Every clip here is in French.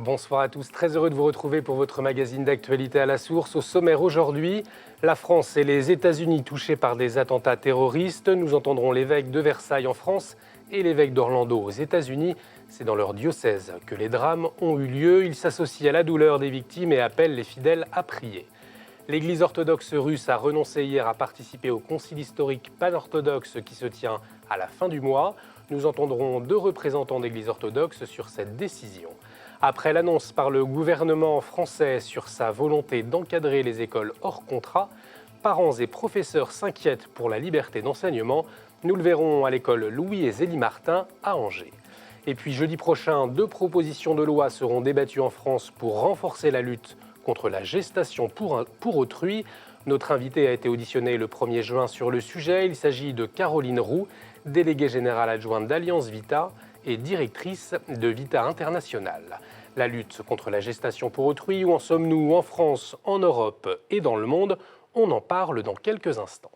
Bonsoir à tous, très heureux de vous retrouver pour votre magazine d'actualité à la source. Au sommaire aujourd'hui, la France et les États-Unis touchés par des attentats terroristes. Nous entendrons l'évêque de Versailles en France et l'évêque d'Orlando aux États-Unis. C'est dans leur diocèse que les drames ont eu lieu. Ils s'associent à la douleur des victimes et appellent les fidèles à prier. L'Église orthodoxe russe a renoncé hier à participer au concile historique pan-orthodoxe qui se tient à la fin du mois. Nous entendrons 2 représentants d'Église orthodoxe sur cette décision. Après l'annonce par le gouvernement français sur sa volonté d'encadrer les écoles hors contrat, parents et professeurs s'inquiètent pour la liberté d'enseignement. Nous le verrons à l'école Louis et Zélie Martin à Angers. Et puis jeudi prochain, 2 propositions de loi seront débattues en France pour renforcer la lutte contre la gestation pour autrui. Notre invité a été auditionné le 1er juin sur le sujet. Il s'agit de Caroline Roux, déléguée générale adjointe d'Alliance Vita et directrice de Vita International. La lutte contre la gestation pour autrui, où en sommes-nous en France, en Europe et dans le monde? On en parle dans quelques instants.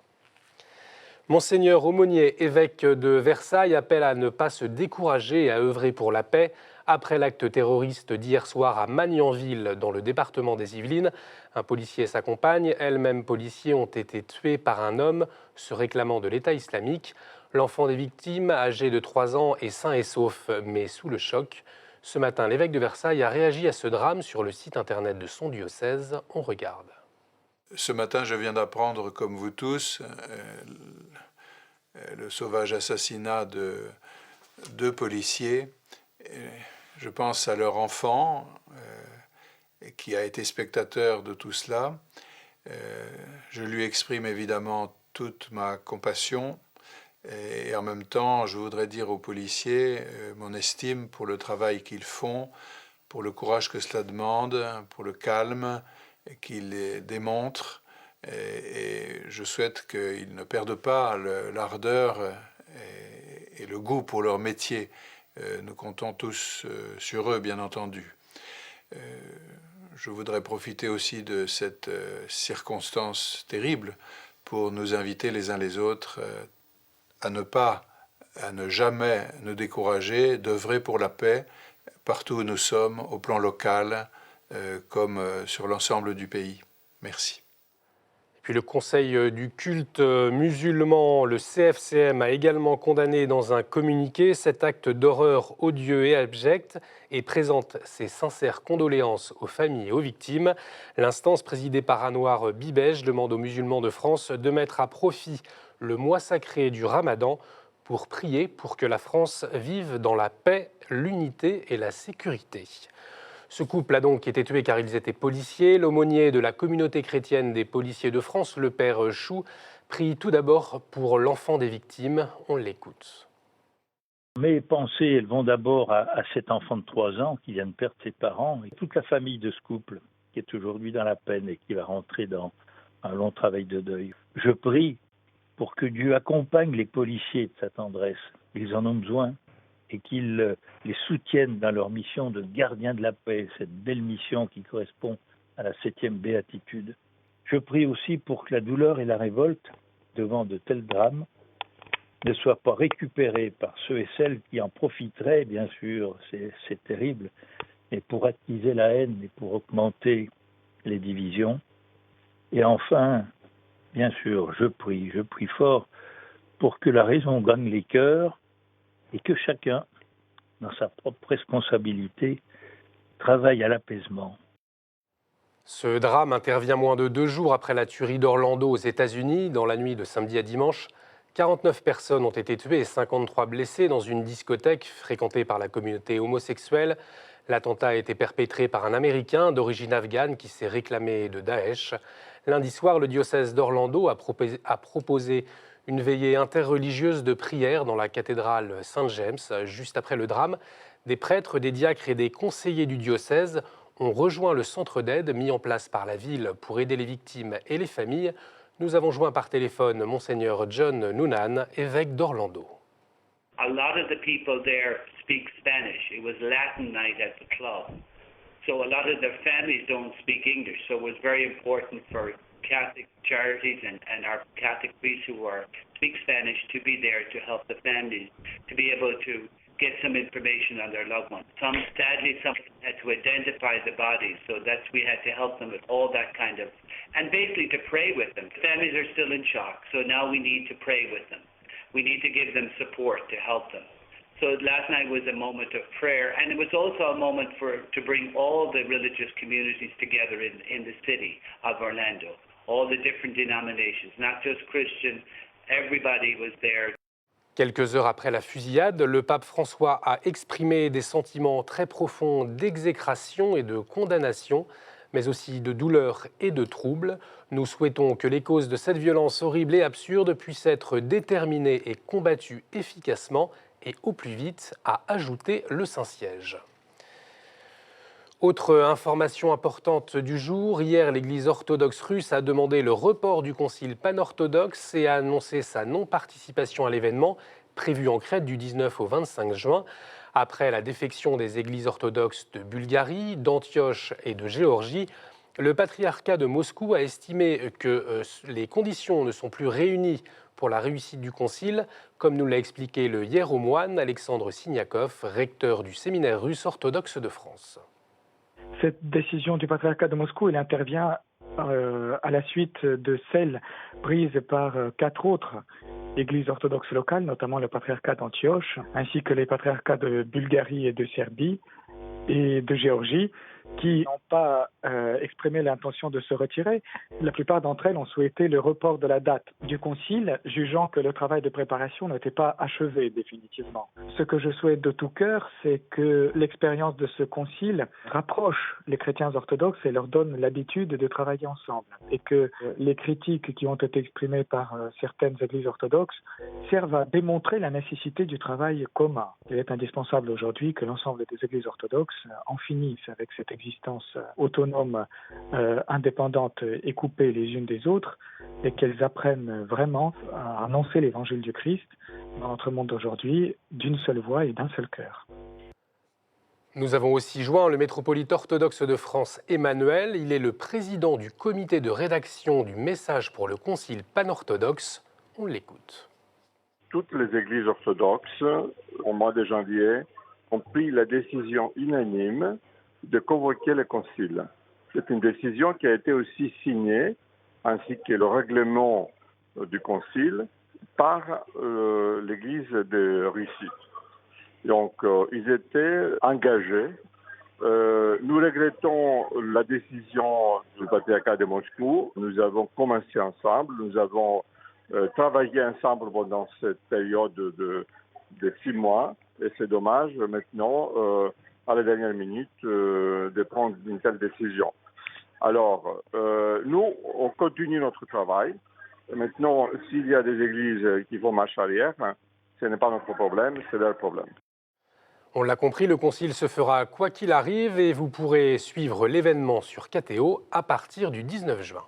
Monseigneur Aumonier, évêque de Versailles, appelle à ne pas se décourager et à œuvrer pour la paix. Après l'acte terroriste d'hier soir à Magnanville, dans le département des Yvelines, un policier et sa compagne, elle-même policier, ont été tués par un homme se réclamant de l'État islamique. L'enfant des victimes, âgé de 3 ans, est sain et sauf, mais sous le choc. Ce matin, l'évêque de Versailles a réagi à ce drame sur le site internet de son diocèse. On regarde. Ce matin, je viens d'apprendre, comme vous tous, le sauvage assassinat de 2 policiers. Je pense à leur enfant, qui a été spectateur de tout cela. Je lui exprime évidemment toute ma compassion. Et en même temps, je voudrais dire aux policiers mon estime pour le travail qu'ils font, pour le courage que cela demande, pour le calme qu'ils démontrent. Et je souhaite qu'ils ne perdent pas l'ardeur et le goût pour leur métier. Nous comptons tous sur eux, bien entendu. Je voudrais profiter aussi de cette circonstance terrible pour nous inviter les uns les autres à ne jamais nous décourager, d'œuvrer pour la paix partout où nous sommes, au plan local, comme sur l'ensemble du pays. Merci. Puis le Conseil du culte musulman, le CFCM, a également condamné dans un communiqué cet acte d'horreur odieux et abject et présente ses sincères condoléances aux familles et aux victimes. L'instance présidée par Anouar Bibej demande aux musulmans de France de mettre à profit le mois sacré du Ramadan pour prier pour que la France vive dans la paix, l'unité et la sécurité. Ce couple a donc été tué car ils étaient policiers. L'aumônier de la communauté chrétienne des policiers de France, le père Chou, prie tout d'abord pour l'enfant des victimes. On l'écoute. Mes pensées, elles vont d'abord à cet enfant de 3 ans qui vient de perdre ses parents et toute la famille de ce couple qui est aujourd'hui dans la peine et qui va rentrer dans un long travail de deuil. Je prie pour que Dieu accompagne les policiers de sa tendresse. Ils en ont besoin. Et qu'ils les soutiennent dans leur mission de gardien de la paix, cette belle mission qui correspond à la 7e béatitude. Je prie aussi pour que la douleur et la révolte devant de tels drames ne soient pas récupérées par ceux et celles qui en profiteraient, bien sûr, c'est terrible, mais pour attiser la haine et pour augmenter les divisions. Et enfin, bien sûr, je prie fort pour que la raison gagne les cœurs et que chacun, dans sa propre responsabilité, travaille à l'apaisement. Ce drame intervient moins de 2 jours après la tuerie d'Orlando aux États-Unis. Dans la nuit de samedi à dimanche, 49 personnes ont été tuées et 53 blessées dans une discothèque fréquentée par la communauté homosexuelle. L'attentat a été perpétré par un Américain d'origine afghane qui s'est réclamé de Daesh. Lundi soir, le diocèse d'Orlando a proposé une veillée interreligieuse de prière dans la cathédrale Saint-James. Juste après le drame, des prêtres, des diacres et des conseillers du diocèse ont rejoint le centre d'aide mis en place par la ville pour aider les victimes et les familles. Nous avons joint par téléphone Monseigneur John Noonan, évêque d'Orlando. A lot of the people there speak Spanish. It was Latin night at the club. So a lot of their families don't speak English. So it was very important for Catholic charities and our Catholic priests who speak Spanish to be there to help the families, to be able to get some information on their loved ones. Sadly, some had to identify the bodies, so we had to help them with all that kind of, and basically to pray with them. Families are still in shock, so now we need to pray with them. We need to give them support to help them. So last night was a moment of prayer, and it was also a moment to bring all the religious communities together in the city of Orlando, all the different denominations, not just Christian, everybody was there. Quelques heures après la fusillade, le pape François a exprimé des sentiments très profonds d'exécration et de condamnation, mais aussi de douleur et de trouble. Nous souhaitons que les causes de cette violence horrible et absurde puissent être déterminées et combattues efficacement et au plus vite, a ajouté le Saint-Siège. Autre information importante du jour, hier l'Église orthodoxe russe a demandé le report du concile panorthodoxe et a annoncé sa non-participation à l'événement prévu en Crète du 19 au 25 juin. Après la défection des églises orthodoxes de Bulgarie, d'Antioche et de Géorgie, le patriarcat de Moscou a estimé que les conditions ne sont plus réunies pour la réussite du concile, comme nous l'a expliqué le hiéromoine Alexandre Signakov, recteur du séminaire russe orthodoxe de France. Cette décision du patriarcat de Moscou, elle intervient à la suite de celle prise par 4 autres églises orthodoxes locales, notamment le patriarcat d'Antioche, ainsi que les patriarcats de Bulgarie et de Serbie et de Géorgie, qui n'ont pas exprimé l'intention de se retirer. La plupart d'entre elles ont souhaité le report de la date du concile, jugeant que le travail de préparation n'était pas achevé définitivement. Ce que je souhaite de tout cœur, c'est que l'expérience de ce concile rapproche les chrétiens orthodoxes et leur donne l'habitude de travailler ensemble, et que les critiques qui ont été exprimées par certaines églises orthodoxes servent à démontrer la nécessité du travail commun. Il est indispensable aujourd'hui que l'ensemble des églises orthodoxes en finissent avec cette existence autonome, indépendante et coupée les unes des autres, et qu'elles apprennent vraiment à annoncer l'évangile du Christ dans notre monde d'aujourd'hui d'une seule voix et d'un seul cœur. Nous avons aussi joint le métropolite orthodoxe de France, Emmanuel. Il est le président du comité de rédaction du message pour le concile panorthodoxe. On l'écoute. Toutes les églises orthodoxes, au mois de janvier, ont pris la décision unanime de convoquer le concile. C'est une décision qui a été aussi signée, ainsi que le règlement du concile, par l'Église de Russie. Donc, ils étaient engagés. Nous regrettons la décision du patriarcat de Moscou. Nous avons commencé ensemble, nous avons travaillé ensemble pendant cette période de 6 mois. Et c'est dommage maintenant, à la dernière minute, de prendre une telle décision. Alors, nous, on continue notre travail. Maintenant, s'il y a des églises qui font marche arrière, ce n'est pas notre problème, c'est leur problème. On l'a compris, le concile se fera quoi qu'il arrive et vous pourrez suivre l'événement sur KTO à partir du 19 juin.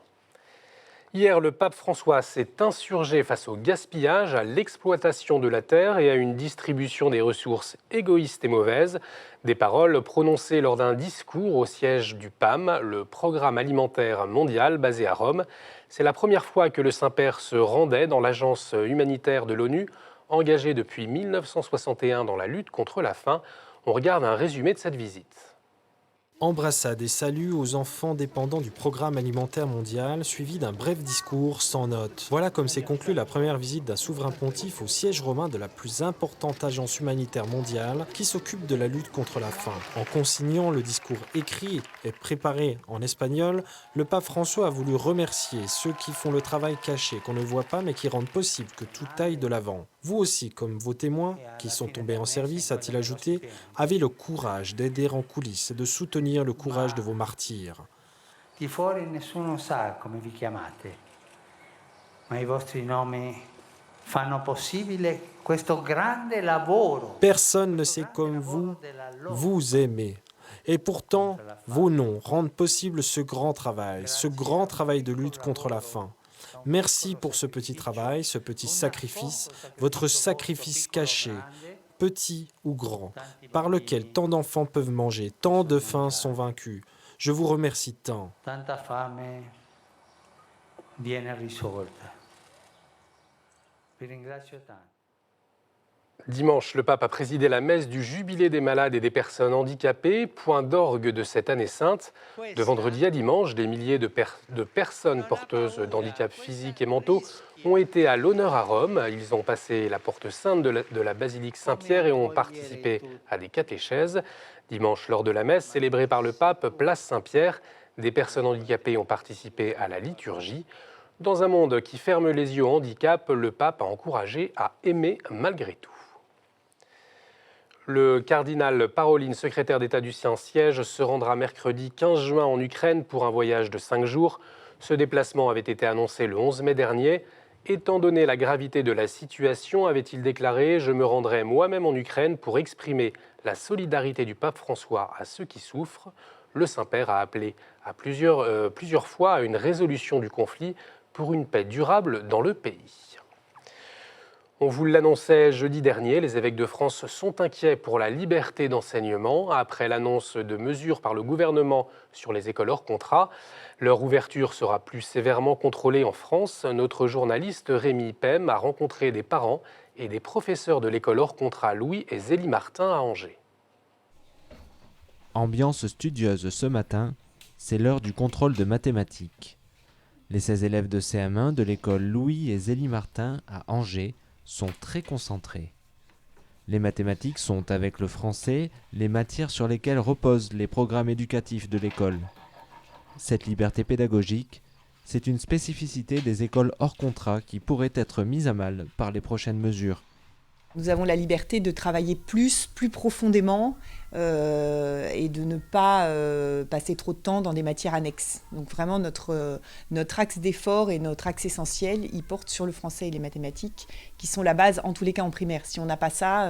Hier, le pape François s'est insurgé face au gaspillage, à l'exploitation de la terre et à une distribution des ressources égoïste et mauvaise. Des paroles prononcées lors d'un discours au siège du PAM, le Programme alimentaire mondial basé à Rome. C'est la première fois que le Saint-Père se rendait dans l'agence humanitaire de l'ONU, engagée depuis 1961 dans la lutte contre la faim. On regarde un résumé de cette visite. Embrassade et salut aux enfants dépendants du Programme alimentaire mondial, suivi d'un bref discours sans notes. Voilà comme s'est conclue la première visite d'un souverain pontife au siège romain de la plus importante agence humanitaire mondiale qui s'occupe de la lutte contre la faim. En consignant le discours écrit et préparé en espagnol, le pape François a voulu remercier ceux qui font le travail caché qu'on ne voit pas mais qui rendent possible que tout aille de l'avant. Vous aussi, comme vos témoins, qui sont tombés en service, a-t-il ajouté, avez le courage d'aider en coulisses et de soutenir le courage de vos martyrs. Di fuori nessuno sa come vi chiamate, ma i vostri nomi fanno possibile questo grande lavoro. Personne ne sait comme vous, vous aimez. Et pourtant, vos noms rendent possible ce grand travail de lutte contre la faim. Merci pour ce petit travail, ce petit sacrifice, votre sacrifice caché, petit ou grand, par lequel tant d'enfants peuvent manger, tant de faims sont vaincus. Je vous remercie tant. Tanta fame viene risolta. Vi ringrazio tanto. Dimanche, le pape a présidé la messe du Jubilé des malades et des personnes handicapées, point d'orgue de cette année sainte. De vendredi à dimanche, des milliers de personnes porteuses d'handicaps physiques et mentaux ont été à l'honneur à Rome. Ils ont passé la porte sainte de la basilique Saint-Pierre et ont participé à des catéchèses. Dimanche, lors de la messe célébrée par le pape, place Saint-Pierre, des personnes handicapées ont participé à la liturgie. Dans un monde qui ferme les yeux au handicap, le pape a encouragé à aimer malgré tout. Le cardinal Parolin, secrétaire d'État du Saint-Siège, se rendra mercredi 15 juin en Ukraine pour un voyage de 5 jours. Ce déplacement avait été annoncé le 11 mai dernier. Étant donné la gravité de la situation, avait-il déclaré « Je me rendrai moi-même en Ukraine pour exprimer la solidarité du pape François à ceux qui souffrent ». Le Saint-Père a appelé à plusieurs fois à une résolution du conflit pour une paix durable dans le pays. On vous l'annonçait jeudi dernier, les évêques de France sont inquiets pour la liberté d'enseignement après l'annonce de mesures par le gouvernement sur les écoles hors contrat. Leur ouverture sera plus sévèrement contrôlée en France. Notre journaliste Rémi Pem a rencontré des parents et des professeurs de l'école hors contrat Louis et Zélie Martin à Angers. Ambiance studieuse ce matin, c'est l'heure du contrôle de mathématiques. Les 16 élèves de CM1 de l'école Louis et Zélie Martin à Angers sont très concentrés. Les mathématiques sont, avec le français, les matières sur lesquelles reposent les programmes éducatifs de l'école. Cette liberté pédagogique, c'est une spécificité des écoles hors contrat qui pourrait être mise à mal par les prochaines mesures. Nous avons la liberté de travailler plus profondément et de ne pas passer trop de temps dans des matières annexes. Donc vraiment notre axe d'effort et notre axe essentiel, il porte sur le français et les mathématiques, qui sont la base en tous les cas en primaire. Si on n'a pas ça,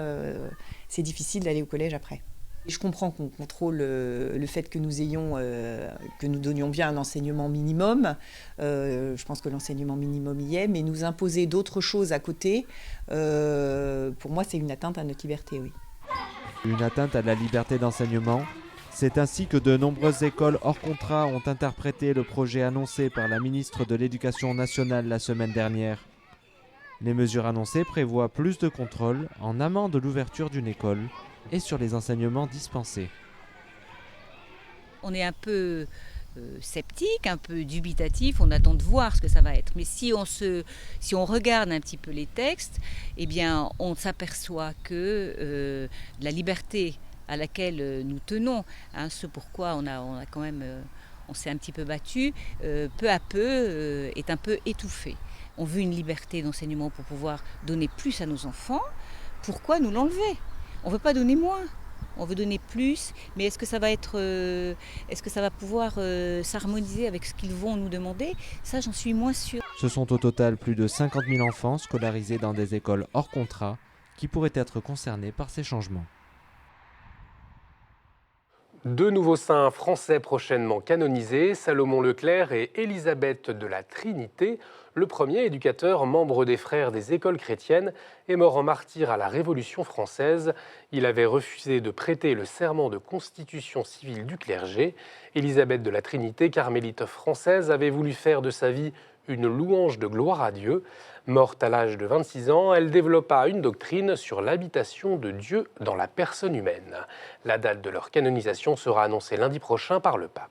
c'est difficile d'aller au collège après. Je comprends qu'on contrôle le fait que nous donnions bien un enseignement minimum. Je pense que l'enseignement minimum y est, mais nous imposer d'autres choses à côté, pour moi, c'est une atteinte à notre liberté, oui. Une atteinte à la liberté d'enseignement, c'est ainsi que de nombreuses écoles hors contrat ont interprété le projet annoncé par la ministre de l'Éducation nationale la semaine dernière. Les mesures annoncées prévoient plus de contrôle en amont de l'ouverture d'une école et sur les enseignements dispensés. On est un peu sceptique, un peu dubitatif, on attend de voir ce que ça va être. Mais si on regarde un petit peu les textes, eh bien, on s'aperçoit que la liberté à laquelle nous tenons, ce pourquoi on s'est un petit peu battu, peu à peu est un peu étouffée. On veut une liberté d'enseignement pour pouvoir donner plus à nos enfants. Pourquoi nous l'enlever ? On ne veut pas donner moins, on veut donner plus, mais est-ce que ça va pouvoir s'harmoniser avec ce qu'ils vont nous demander ? Ça, j'en suis moins sûre. Ce sont au total plus de 50 000 enfants scolarisés dans des écoles hors contrat qui pourraient être concernés par ces changements. 2 nouveaux saints français prochainement canonisés, Salomon Leclerc et Élisabeth de la Trinité. Le premier, éducateur, membre des Frères des écoles chrétiennes, est mort en martyr à la Révolution française. Il avait refusé de prêter le serment de constitution civile du clergé. Élisabeth de la Trinité, carmélite française, avait voulu faire de sa vie une louange de gloire à Dieu. Morte à l'âge de 26 ans, elle développa une doctrine sur l'habitation de Dieu dans la personne humaine. La date de leur canonisation sera annoncée lundi prochain par le pape.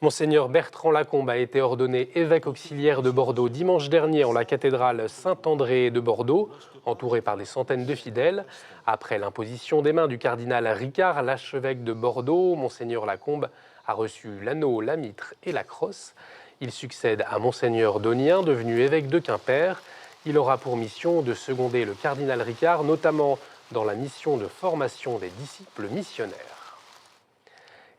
Monseigneur Bertrand Lacombe a été ordonné évêque auxiliaire de Bordeaux dimanche dernier en la cathédrale Saint-André de Bordeaux, entouré par des centaines de fidèles. Après l'imposition des mains du cardinal Ricard, l'archevêque de Bordeaux, Monseigneur Lacombe a reçu l'anneau, la mitre et la crosse. Il succède à Monseigneur Donien, devenu évêque de Quimper. Il aura pour mission de seconder le cardinal Ricard, notamment dans la mission de formation des disciples missionnaires.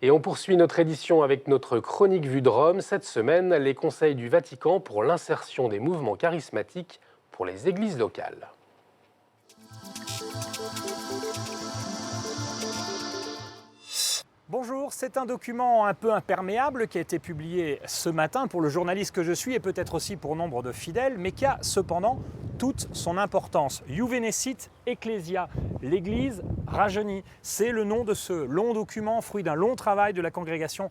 Et on poursuit notre édition avec notre chronique Vue de Rome. Cette semaine, les conseils du Vatican pour l'insertion des mouvements charismatiques pour les églises locales. Bonjour, c'est un document un peu imperméable qui a été publié ce matin pour le journaliste que je suis et peut-être aussi pour nombre de fidèles, mais qui a cependant toute son importance. Juvenescit Ecclesia, l'Église rajeunie. C'est le nom de ce long document, fruit d'un long travail de la Congrégation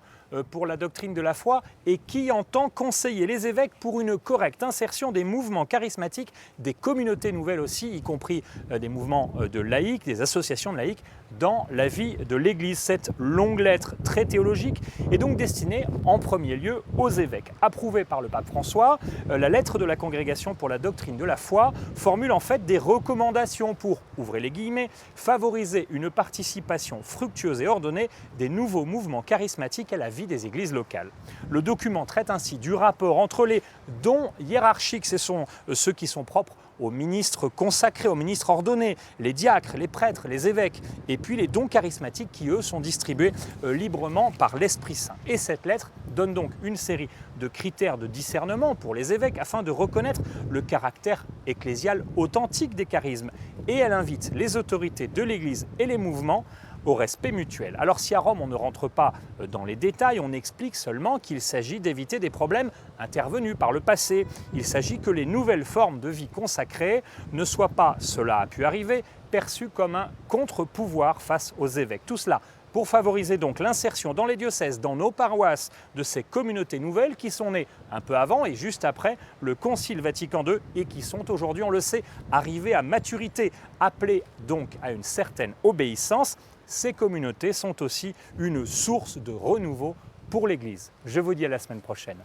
pour la doctrine de la foi et qui entend conseiller les évêques pour une correcte insertion des mouvements charismatiques, des communautés nouvelles aussi, y compris des mouvements de laïcs, des associations de laïcs, dans la vie de l'Église. Cette longue lettre très théologique est donc destinée en premier lieu aux évêques. Approuvée par le pape François, la lettre de la Congrégation pour la doctrine de la foi formule en fait des recommandations pour, ouvrez les guillemets, favoriser une participation fructueuse et ordonnée des nouveaux mouvements charismatiques à la vie des églises locales. Le document traite ainsi du rapport entre les dons hiérarchiques, ce sont ceux qui sont propres aux ministres consacrés, aux ministres ordonnés, les diacres, les prêtres, les évêques, et puis les dons charismatiques qui, eux, sont distribués librement par l'Esprit Saint. Et cette lettre donne donc une série de critères de discernement pour les évêques afin de reconnaître le caractère ecclésial authentique des charismes. Et elle invite les autorités de l'Église et les mouvements au respect mutuel. Alors si à Rome on ne rentre pas dans les détails, on explique seulement qu'il s'agit d'éviter des problèmes intervenus par le passé. Il s'agit que les nouvelles formes de vie consacrée ne soient pas, cela a pu arriver, perçues comme un contre-pouvoir face aux évêques. Tout cela pour favoriser donc l'insertion dans les diocèses, dans nos paroisses, de ces communautés nouvelles qui sont nées un peu avant et juste après le Concile Vatican II et qui sont aujourd'hui, on le sait, arrivées à maturité, appelées donc à une certaine obéissance. Ces communautés sont aussi une source de renouveau pour l'Église. Je vous dis à la semaine prochaine.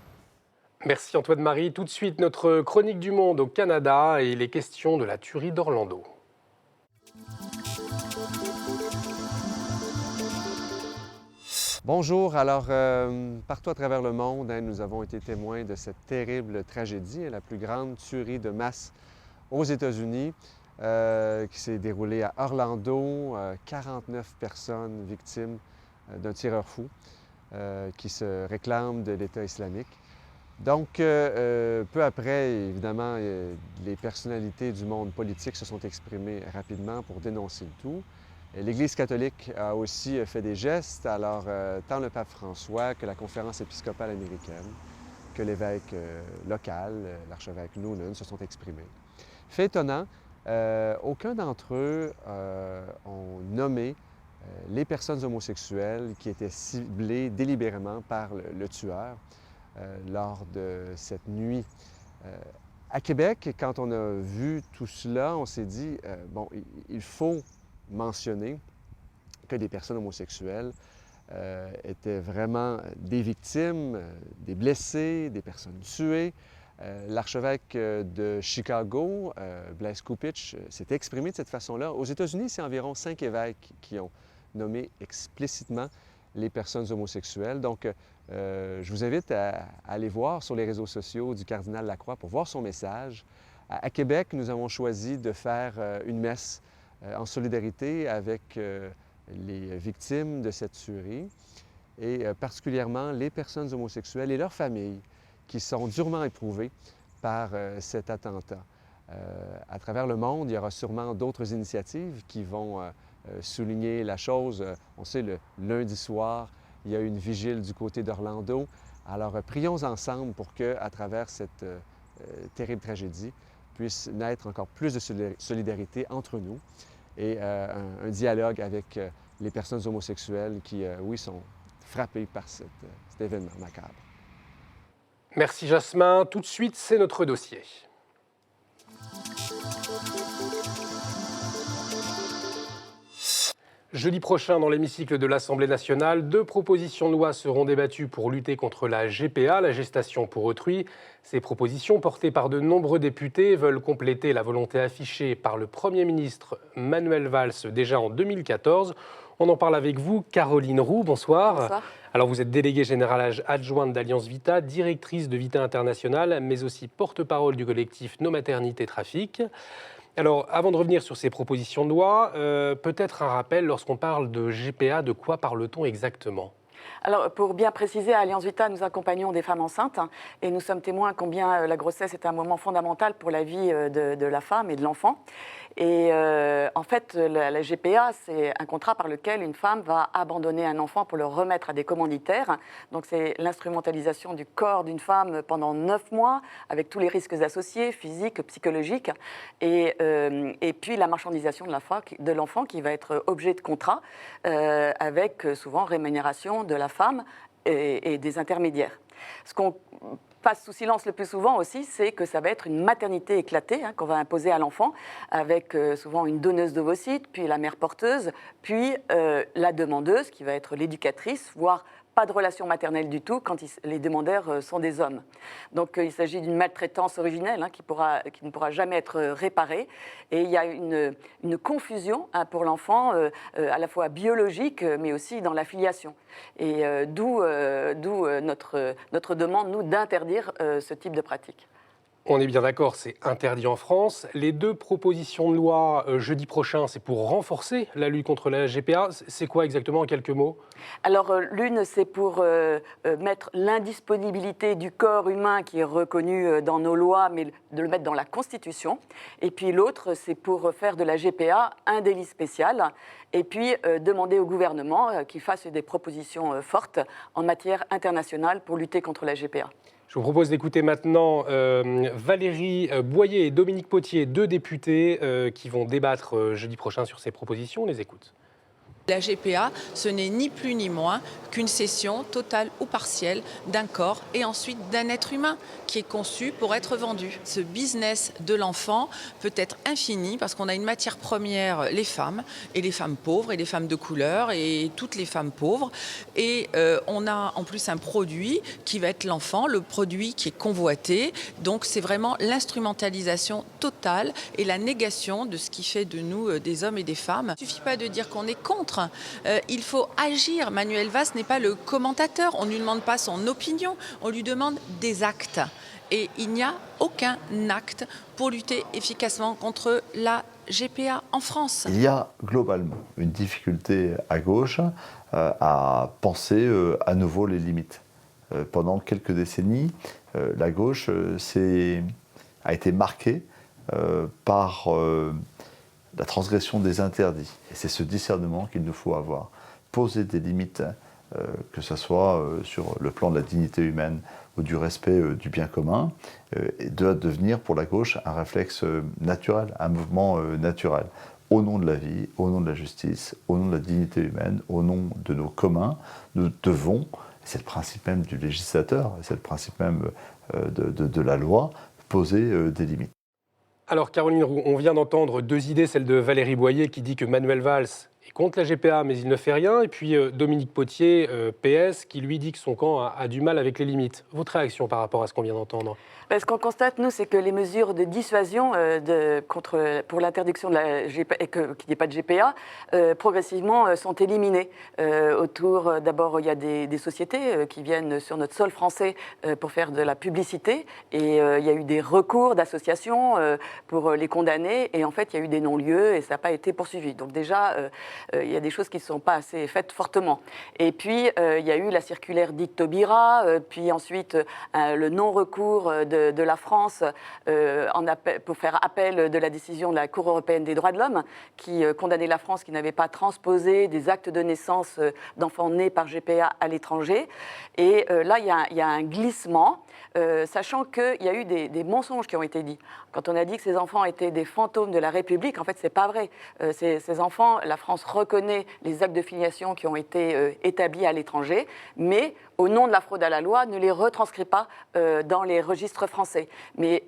Merci Antoine-Marie. Tout de suite, notre chronique du monde au Canada et les questions de la tuerie d'Orlando. Bonjour, alors partout à travers le monde, nous avons été témoins de cette terrible tragédie, la plus grande tuerie de masse aux États-Unis. Qui s'est déroulé à Orlando, 49 personnes victimes d'un tireur fou qui se réclame de l'État islamique. Donc, peu après, évidemment, les personnalités du monde politique se sont exprimées rapidement pour dénoncer le tout. L'Église catholique a aussi fait des gestes, alors tant le pape François que la conférence épiscopale américaine, que l'évêque local, l'archevêque Noonan, se sont exprimés. Fait étonnant, aucun d'entre eux ont nommé les personnes homosexuelles qui étaient ciblées délibérément par le tueur lors de cette nuit. À Québec, quand on a vu tout cela, on s'est dit, bon, il faut mentionner que des personnes homosexuelles étaient vraiment des victimes, des blessés, des personnes tuées. L'archevêque de Chicago, Blaise Cupich, s'est exprimé de cette façon-là. Aux États-Unis, c'est environ 5 évêques qui ont nommé explicitement les personnes homosexuelles. Donc, je vous invite à aller voir sur les réseaux sociaux du cardinal Lacroix pour voir son message. À Québec, nous avons choisi de faire une messe en solidarité avec les victimes de cette tuerie et particulièrement les personnes homosexuelles et leurs familles qui sont durement éprouvés par cet attentat. À travers le monde, il y aura sûrement d'autres initiatives qui vont souligner la chose. On sait, le lundi soir, il y a eu une vigile du côté d'Orlando. Alors, prions ensemble pour que, à travers cette terrible tragédie, puisse naître encore plus de solidarité entre nous et un dialogue avec les personnes homosexuelles qui, oui, sont frappées par cet événement macabre. Merci Jasmin. Tout de suite, c'est notre dossier. Jeudi prochain, dans l'hémicycle de l'Assemblée nationale, 2 propositions de loi seront débattues pour lutter contre la GPA, la gestation pour autrui. Ces propositions, portées par de nombreux députés, veulent compléter la volonté affichée par le Premier ministre Manuel Valls déjà en 2014. On en parle avec vous, Caroline Roux, bonsoir. Bonsoir. Alors vous êtes déléguée générale adjointe d'Alliance Vita, directrice de Vita International, mais aussi porte-parole du collectif No Maternité Trafic. Alors avant de revenir sur ces propositions de loi, peut-être un rappel, lorsqu'on parle de GPA, de quoi parle-t-on exactement ? Alors, pour bien préciser, à Alliance Vita, nous accompagnons des femmes enceintes et nous sommes témoins combien la grossesse est un moment fondamental pour la vie de la femme et de l'enfant. Et en fait, la GPA, c'est un contrat par lequel une femme va abandonner un enfant pour le remettre à des commanditaires. Donc c'est l'instrumentalisation du corps d'une femme pendant 9 mois, avec tous les risques associés, physiques, psychologiques, et puis la marchandisation de l'enfant qui va être objet de contrat, avec souvent rémunération de la femme et des intermédiaires. Ce qu'on passe sous silence le plus souvent aussi, c'est que ça va être une maternité éclatée qu'on va imposer à l'enfant, avec souvent une donneuse d'ovocytes, puis la mère porteuse, puis la demandeuse, qui va être l'éducatrice, voire pas de relation maternelle du tout quand les demandeurs sont des hommes. Donc il s'agit d'une maltraitance originelle qui ne pourra jamais être réparée. Et il y a une confusion pour l'enfant, à la fois biologique, mais aussi dans la filiation. Et d'où notre demande, nous, d'interdire ce type de pratique. On est bien d'accord, c'est interdit en France. Les 2 propositions de loi jeudi prochain, c'est pour renforcer la lutte contre la GPA. C'est quoi exactement en quelques mots? Alors l'une, c'est pour mettre l'indisponibilité du corps humain qui est reconnu dans nos lois, mais de le mettre dans la Constitution. Et puis l'autre, c'est pour faire de la GPA un délit spécial. Et puis demander au gouvernement qu'il fasse des propositions fortes en matière internationale pour lutter contre la GPA. Je vous propose d'écouter maintenant Valérie Boyer et Dominique Potier, 2 députés qui vont débattre jeudi prochain sur ces propositions. On les écoute. La GPA, ce n'est ni plus ni moins qu'une cession totale ou partielle d'un corps et ensuite d'un être humain qui est conçu pour être vendu. Ce business de l'enfant peut être infini parce qu'on a une matière première, les femmes, et les femmes pauvres, et les femmes de couleur, et toutes les femmes pauvres. Et on a en plus un produit qui va être l'enfant, le produit qui est convoité. Donc c'est vraiment l'instrumentalisation totale et la négation de ce qui fait de nous des hommes et des femmes. Il ne suffit pas de dire qu'on est contre. Il faut agir. Manuel Valls n'est pas le commentateur. On ne lui demande pas son opinion, on lui demande des actes. Et il n'y a aucun acte pour lutter efficacement contre la GPA en France. Il y a globalement une difficulté à gauche à penser à nouveau les limites. Pendant quelques décennies, la gauche a été marquée par la transgression des interdits. Et c'est ce discernement qu'il nous faut avoir. Poser des limites, que ce soit sur le plan de la dignité humaine ou du respect du bien commun, doit devenir pour la gauche un réflexe naturel, un mouvement naturel. Au nom de la vie, au nom de la justice, au nom de la dignité humaine, au nom de nos communs, nous devons, c'est le principe même du législateur, c'est le principe même de la loi, poser des limites. Alors Caroline Roux, on vient d'entendre 2 idées, celle de Valérie Boyer qui dit que Manuel Valls est contre la GPA mais il ne fait rien, et puis Dominique Potier, PS, qui lui dit que son camp a du mal avec les limites. Votre réaction par rapport à ce qu'on vient d'entendre? Ce qu'on constate, nous, c'est que les mesures de dissuasion pour l'interdiction de la GPA, et qu'il n'y ait pas de GPA, progressivement sont éliminées. D'abord, il y a des sociétés qui viennent sur notre sol français pour faire de la publicité, et il y a eu des recours d'associations pour les condamner, et en fait, il y a eu des non-lieux, et ça n'a pas été poursuivi. Donc déjà, il y a des choses qui ne sont pas assez faites fortement. Et puis, il y a eu la circulaire dite Taubira, puis ensuite le non-recours de la France pour faire appel de la décision de la Cour européenne des droits de l'homme qui condamnait la France qui n'avait pas transposé des actes de naissance d'enfants nés par GPA à l'étranger. Et là, il y a un glissement, sachant qu'il y a eu des mensonges qui ont été dits. Quand on a dit que ces enfants étaient des fantômes de la République, en fait, c'est pas vrai. Ces enfants, la France reconnaît les actes de filiation qui ont été établis à l'étranger, mais au nom de la fraude à la loi, ne les retranscrit pas dans les registres français. Mais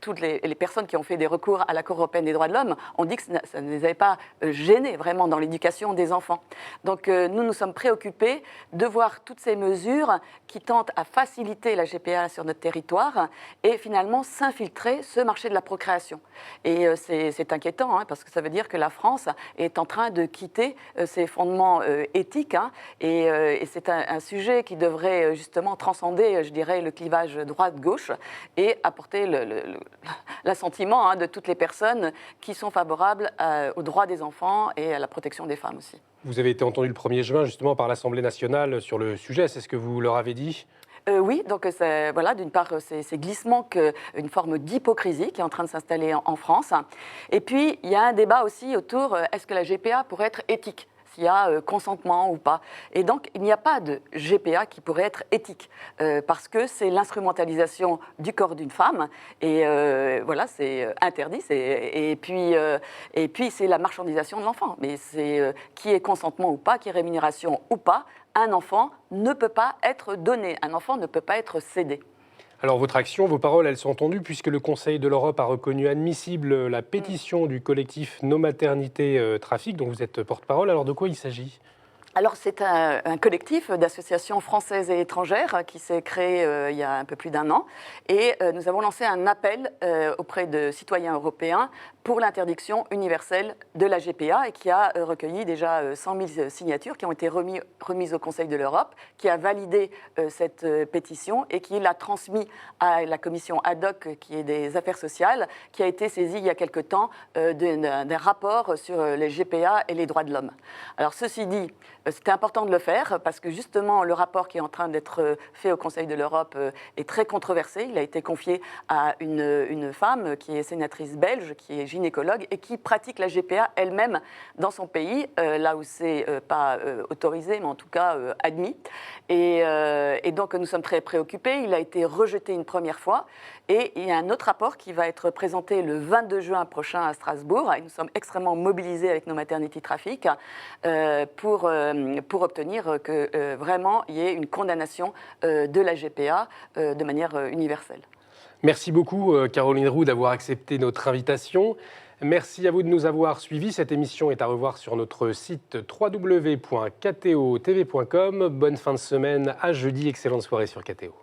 toutes les personnes qui ont fait des recours à la Cour européenne des droits de l'homme ont dit que ça ne les avait pas gênés vraiment dans l'éducation des enfants. Donc nous sommes préoccupés de voir toutes ces mesures qui tentent à faciliter la GPA sur notre territoire et finalement s'infiltrer ce marché de la procréation. Et c'est inquiétant, parce que ça veut dire que la France est en train de quitter ses fondements éthiques, et c'est un sujet qui devrait justement transcender, je dirais, le clivage droite-gauche et apporter l'assentiment de toutes les personnes qui sont favorables aux droits des enfants et à la protection des femmes aussi. Vous avez été entendu le 1er juin justement par l'Assemblée nationale sur le sujet, c'est ce que vous leur avez dit ? Oui, donc voilà, d'une part, ces glissements, une forme d'hypocrisie qui est en train de s'installer en France. Et puis, il y a un débat aussi autour, est-ce que la GPA pourrait être éthique ? S'il y a consentement ou pas. Et donc, il n'y a pas de GPA qui pourrait être éthique, parce que c'est l'instrumentalisation du corps d'une femme, et voilà, c'est interdit, et puis c'est la marchandisation de l'enfant. Mais c'est qui est consentement ou pas, qui est rémunération ou pas, un enfant ne peut pas être donné, un enfant ne peut pas être cédé. Alors votre action, vos paroles, elles sont entendues puisque le Conseil de l'Europe a reconnu admissible la pétition du collectif No Maternité Trafic, dont vous êtes porte-parole. Alors de quoi il s'agit ? Alors c'est un collectif d'associations françaises et étrangères qui s'est créé il y a un peu plus d'1 an, et nous avons lancé un appel auprès de citoyens européens pour l'interdiction universelle de la GPA, et qui a recueilli déjà 100 000 signatures qui ont été remises au Conseil de l'Europe, qui a validé cette pétition et qui l'a transmis à la commission ad hoc qui est des affaires sociales, qui a été saisie il y a quelque temps d'un rapport sur les GPA et les droits de l'homme. Alors ceci dit, c'était important de le faire parce que justement le rapport qui est en train d'être fait au Conseil de l'Europe est très controversé. Il a été confié à une femme qui est sénatrice belge, qui est gynécologue et qui pratique la GPA elle-même dans son pays, là où c'est pas autorisé, mais en tout cas admis. Et donc nous sommes très préoccupés. Il a été rejeté une première fois. Et il y a un autre rapport qui va être présenté le 22 juin prochain à Strasbourg. Et nous sommes extrêmement mobilisés avec No Maternity Trafic pour obtenir que vraiment il y ait une condamnation de la GPA de manière universelle. Merci beaucoup Caroline Roux d'avoir accepté notre invitation. Merci à vous de nous avoir suivis. Cette émission est à revoir sur notre site www.ktotv.com. Bonne fin de semaine, à jeudi, excellente soirée sur KTO.